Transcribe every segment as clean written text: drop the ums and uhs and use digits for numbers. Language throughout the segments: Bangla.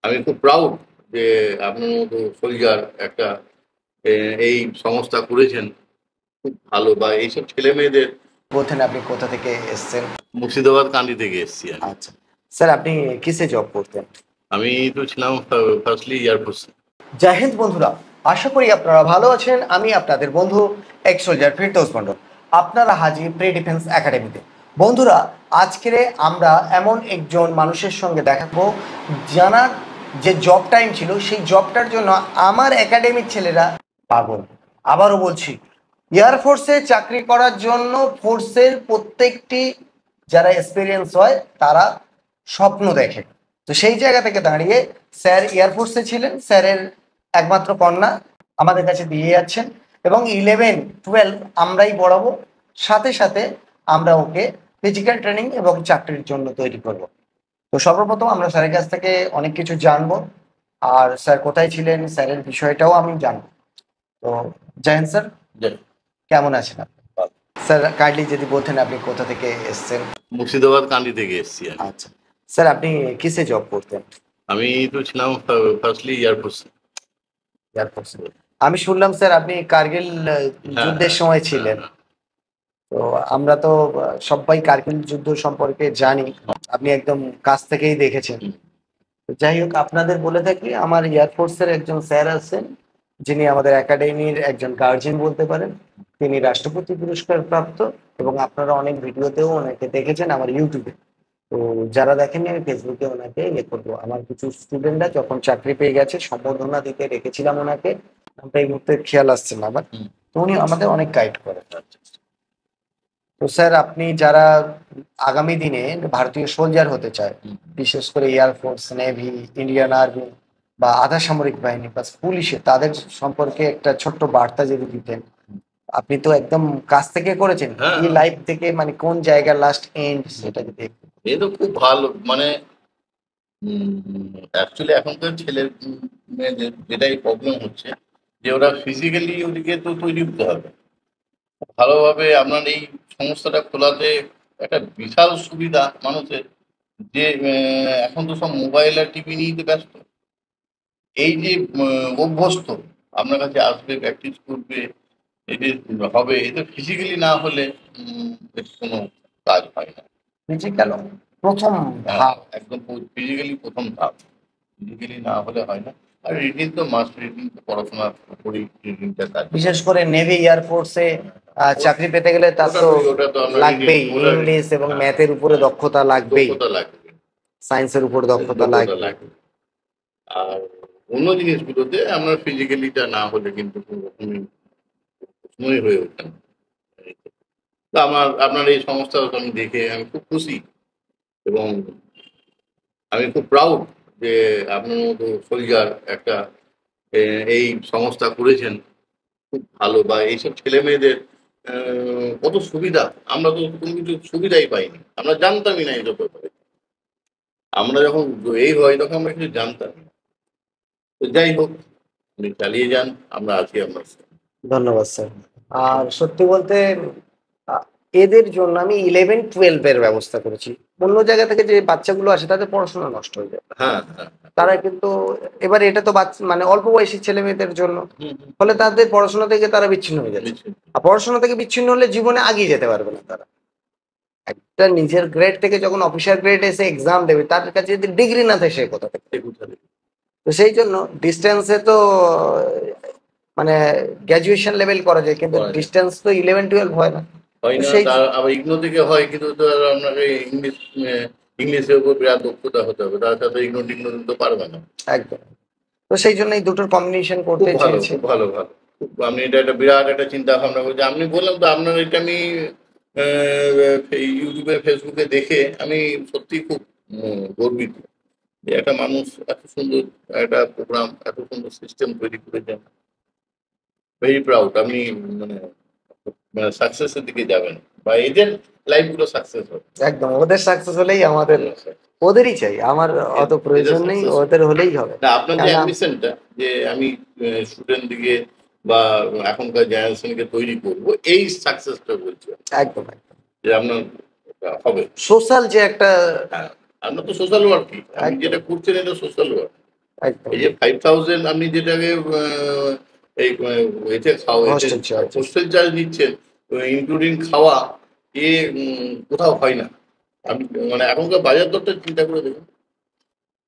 আমি খুব প্রাউড যে আপনার মতো সোলজার একটা এই সংস্থা করেছেন। খুব ভালো বা এইসব ছেলেমেয়েদের বলছেন আপনি কোথা থেকে এসেছেন? মুর্শিদাবাদ কান্দি থেকে এসেছি আমি। আচ্ছা। স্যার আপনি কিসে জব করতেন? আমি তো ছিলাম ফার্স্টলি এয়ারফোর্স। জয় হিন্দ বন্ধুরা, আশা করি আপনারা ভালো আছেন। আমি আপনাদের বন্ধু এক্স সোলজার ফিরদৌস মন্ডল। আপনারা হাজির প্রি ডিফেন্স একাডেমিতে। বন্ধুরা, আজকে আমরা এমন একজন মানুষের সঙ্গে দেখাবো জানার যে জব টাইম ছিল সেই জবটার জন্য আমার একাডেমির ছেলেরা পাগল। আবারও বলছি, এয়ারফোর্সে চাকরি করার জন্য ফোর্সের প্রত্যেকটি যারা এক্সপিরিয়েন্স হয় তারা স্বপ্ন দেখে। তো সেই জায়গা থেকে দাঁড়িয়ে স্যার এয়ারফোর্সে ছিলেন, স্যারের একমাত্র কন্যা আমাদের কাছে দিয়ে যাচ্ছেন এবং 11-12 আমরাই পড়াবো, সাথে সাথে আমরা ওকে ফিজিক্যাল ট্রেনিং এবং চাকরির জন্য তৈরি করব। তো সর্বপ্রথম আমরা স্যারের কাছ থেকে অনেক কিছু জানবো, আর স্যার কোথায় ছিলেন স্যারের বিষয়টাও আমি জানবো। তো জয়েন স্যার, কেমন আছেন আপনি? স্যার কাইন্ডলি যদি বলতেন আপনি কোথা থেকে এসেছেন? মুর্শিদাবাদ কান্দি থেকে এসেছি আমি। আচ্ছা। স্যার আপনি কিসে জব করতেন? আমি তো ছিলাম ফার্স্টলি এয়ারফোর্স। এয়ারফোর্সে। আমি শুনলাম স্যার আপনি কার্গিল যুদ্ধের সময় ছিলেন। তো আমরা তো সবাই কার্গিল যুদ্ধ সম্পর্কে জানি, আপনি একদম কাছ থেকেই দেখেছেন। তো যাই হোক, আপনাদের বলে থাকি আমার এয়ারফোর্সের একজন স্যার আছেন যিনি আমাদের একাডেমির একজন গার্জিয়ান বলতে পারেন। তিনি রাষ্ট্রপতি পুরস্কার প্রাপ্ত এবং আপনারা অনেক ভিডিওতেও ওনাকে দেখেছেন আমার ইউটিউবে। তো যারা দেখেননি আমি ফেসবুকে ওনাকে ইয়ে করবো। আমার কিছু স্টুডেন্টরা যখন চাকরি পেয়ে গেছে সম্বর্ধনা দিতে রেখেছিলাম ওনাকে, নামটা এই মুহূর্তে খেয়াল আসছে না আমার। তো উনি আমাদের অনেক গাইড করেন। তো স্যার আপনি যারা আগামী দিনে ভারতীয় সোলজার হতে চায়, বিশেষ করে এয়ারফোর্স, নেভি, ইন্ডিয়ান আর্মি বা আধা সামরিক বাহিনী বা পুলিশে, তাদের সম্পর্কে একটা ছোট্ট বার্তা যদি দিতেন। আপনি তো একদম কাছ থেকে করেছেন, হ্যাঁ, কি লাইফ থেকে মানে কোন জায়গা লাস্ট এন্ড সেটা যদি একটু। এ তো খুব ভালো মানে অ্যাকচুয়ালি এখনকার ছেলে মেয়েদের যেটাই প্রবলেম হচ্ছে যে ওরা ফিজিক্যালি ওদিকে তো তৈরি হতে হবে ভালোভাবে। আপনার এই সংস্থাটা খোলাতে একটা বিশাল সুবিধা মানুষের যে এখন তো সব মোবাইল আর টিভি নিয়ে তো ব্যস্ত। এই যে অভ্যস্ত আপনার কাছে আসবে, প্র্যাকটিস করবে, এতে হবে, এতে ফিজিক্যালি না হলে এর কোনো কাজ হয় না। ফিজিক্যাল প্রথম হ্যাঁ, ধাপ। একদম ফিজিক্যালি প্রথম ধাপ। ফিজিক্যালি না হলে হয় না। আর রিডিং তো মাস্ট, রিডিং তো পড়াশোনার উপরেই রিডিংটা কাজ। বিশেষ করে নেভি এয়ারফোর্সে চাকরি পেতে গেলে তার তো ওটা তো আমরা লাগবেই, ইংলিশ এবং ম্যাথের উপরে দক্ষতা লাগবেই, দক্ষতা লাগবে, সায়েন্সের উপর দক্ষতা লাগবে। আর অন্য জিনিসগুলোতে আপনার ফিজিক্যালিটা না হলে কিন্তু কোনো রকমই প্রশ্নই হয়ে ওঠে না। তো আপনার এই সংস্থাটা আমি দেখে আমি খুব খুশি এবং আমি খুব প্রাউড যে আপনার মতো সোলজার একটা এই সংস্থা করেছেন। খুব ভালো বা এইসব ছেলেমেয়েদের কত সুবিধা। আমরা তো কোনো কিছু সুবিধাই পাইনি, আমরা জানতামই না এইসব ব্যাপারে। আমরা যখন এই হয় তখন আমরা কিছু জানতাম না। তো যাই হোক, আপনি চালিয়ে যান, আমরা আছি আপনার সাথে। ধন্যবাদ স্যার। আর সত্যি বলতে আহ, এদের জন্য আমি 11-12 এর ব্যবস্থা করেছি। অন্য জায়গা থেকে যে বাচ্চাগুলো আসে তাদের পড়াশোনা নষ্ট হয়ে যায়। হ্যাঁ, হ্যাঁ, তারা কিন্তু এবার এটা তো বাচ্চা মানে অল্প বয়সী ছেলে মেয়েদের জন্য, হুম, হুম, ফলে তাদের পড়াশোনা থেকে তারা বিচ্ছিন্ন হয়ে যাচ্ছে। নিশ্চয়ই। আর পড়াশোনা থেকে বিচ্ছিন্ন হলে জীবনে এগিয়ে যেতে পারবে না তারা। একটা নিজের গ্রেড থেকে যখন অফিসার গ্রেড এসে এক্সাম দেবে, তার কাছে যদি ডিগ্রি না থাকে সে কোথা থেকে? সে কোথায়? তো সেই জন্য ডিস্টেন্সে তো মানে গ্র্যাজুয়েশন লেভেল করা যায়, কিন্তু করা যায়। ডিস্টেন্স তো 11-12 হয় না। হয় তো না, সেই তার আবার ইগনো থেকে হয়, কিন্তু তো আর আপনাকে ইংলিশের উপর বিরাট দক্ষতা হতে হবে, তার সাথে ইগনো টিগনো তো পারবে না। একদম। তো সেই জন্য এই দুটোর কম্বিনেশন খুব করতে ভালো, চেয়েছি। খুব ভালো, ভালো। আপনি এটা একটা বিরাট একটা চিন্তা ভাবনা করছেন। আপনি বললাম তো আপনার এটা আমি ইউটিউবে ফেসবুকে দেখে আমি সত্যি খুব গর্বিত যে একটা মানুষ এত সুন্দর একটা প্রোগ্রাম, এত সুন্দর সিস্টেম তৈরি করেছেন। Very proud. আপনি মানে মানে সাকসেসের দিকে যাবেন বা এদের লাইফ গুলো সাকসেস হবে। একদম, ওদের সাকসেস হলেই আমাদের, ওদেরই চাই, আমার অত প্রয়োজন নেই, ওদের হলেই হবে। না, আপনার যে অ্যাম্বিশনটা যে আমি স্টুডেন্ট দিকে বা এখনকার জেনারেশনকে তৈরি করব, এই সাকসেসটা বলছি একদম একদম যে আপনার হবে। সোশ্যাল যে একটা, হ্যাঁ, আপনার তো সোশ্যাল ওয়ার্কই, আপনি যেটা করছেন এটা সোশ্যাল ওয়ার্ক। একদম এই যে 5,000 আপনি যেটাকে এই এতে খাওয়া হোস্টেল চার্জ। হোস্টেল চার্জ নিচ্ছেন, ইনক্লুডিং খাওয়া, এ কোথাও হয় না। আপনি মানে এখনকার বাজার দরটা চিন্তা করে দেখুন।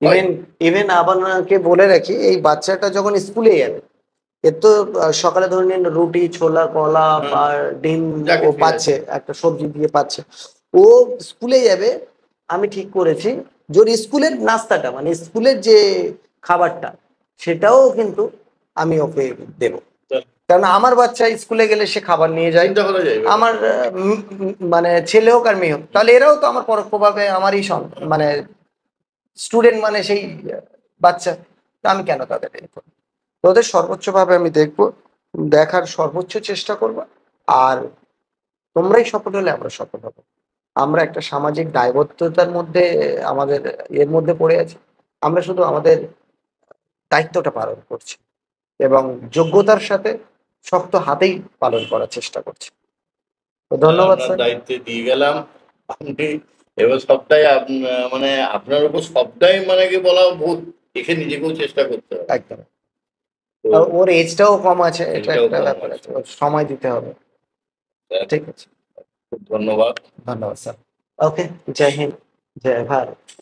হয়। ইভেন ইভেন আপনাকে বলে রাখি, এই বাচ্চাটা যখন স্কুলে যাবে, এর তো সকালে ধরে নিন রুটি, ছোলা, কলা হ্যাঁ, বা ডিম যা ও কিছু আছে। পাচ্ছে, একটা সবজি দিয়ে পাচ্ছে। ও স্কুলে যাবে, আমি ঠিক করেছি যে ওর স্কুলের নাস্তাটা মানে স্কুলের যে খাবারটা, সেটাও কিন্তু আমি ওকে দেবো। তা কারণ আমার বাচ্চা স্কুলে গেলে সে খাবার নিয়ে যায়, চিন্তা করা যায় ব্যাপারটা। আমার মানে ছেলে হোক আর মেয়ে হোক, তাহলে এরাও তো আমার পরোক্ষভাবে আমারই মানে স্টুডেন্ট, মানে সেই বাচ্চা। তা আমি কেন তাদের এ করবো? তো ওদের সর্বোচ্চভাবে আমি দেখবো, দেখার সর্বোচ্চ চেষ্টা করব। আর তোমরাই সফল হলে আমরা সফল হবো। আমরা একটা সামাজিক দায়বদ্ধতার মধ্যে আমাদের এর মধ্যে পড়ে আছি। আমরা শুধু আমাদের দায়িত্বটা পালন করছি এবং যোগ্যতার সাথে শক্ত হাতেই পালন করার চেষ্টা করছি। তো ধন্যবাদ আপনার স্যার। দায়িত্বে দিয়ে গেলাম। আপনি এবার সবটাই মানে আপনার উপর সবটাই মানে কি বলা ভুল, দেখে নিজেকেও চেষ্টা করতে হবে। একদম। তো আর ওর এজটাও কম আছে, এটা এটাও একটা কম ব্যাপার আছে। আছে, ওর সময় দিতে হবে। ঠিক আছে, খুব ধন্যবাদ। ধন্যবাদ স্যার। ওকে, জয় হিন্দ, জয় ভারত।